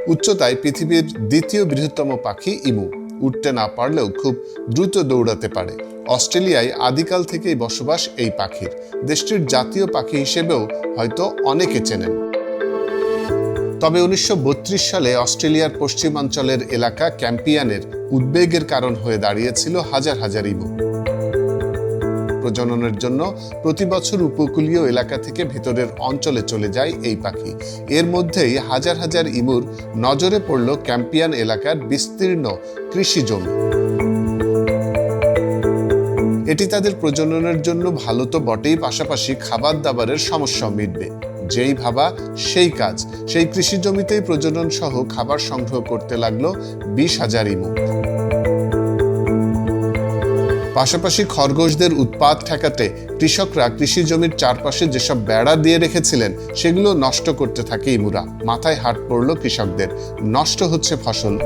উচ্চতায় পৃথিবীর দ্বিতীয় বৃহত্তম পাখি ইমু। উঠতে না পারলেও খুব দ্রুত দৌড়াতে পারে। অস্ট্রেলিয়ায় আদিকাল থেকেই বসবাস এই পাখির। দেশটির জাতীয় পাখি হিসেবেও হয়তো অনেকে চেনেন। তবে 1932 সালে অস্ট্রেলিয়ার পশ্চিমাঞ্চলের এলাকা ক্যাম্পিয়ানের উদ্বেগের কারণ হয়ে দাঁড়িয়েছিল হাজার হাজার ইমু। প্রজননের জন্য প্রতি বছর উপকূলীয় এলাকা থেকে ভেতরের অঞ্চলে চলে যায় এই পাখি। এর মধ্যেই হাজার হাজার ইমুর নজরে পড়ল ক্যাম্পিয়ান এলাকার বিস্তীর্ণ কৃষি জমি। এটি তাদের প্রজননের জন্য ভালো তো বটেই, পাশাপাশি খাবার দাবারের সমস্যাও মিটবে। যেই ভাবা সেই কাজ। সেই কৃষি জমিতেই প্রজনন সহ খাবার সংগ্রহ করতে লাগলো 20,000 ইমু। পাশাপাশি খরগোশদের উৎপাত ঠেকাতে কৃষকরা কৃষি জমির চারপাশে যেসব বেড়া দিয়ে রেখেছিলেন সেগুলো নষ্ট করতে থাকে ইমুরা। মাথায় হাত পড়ল কৃষকদের, নষ্ট হচ্ছে ফসল।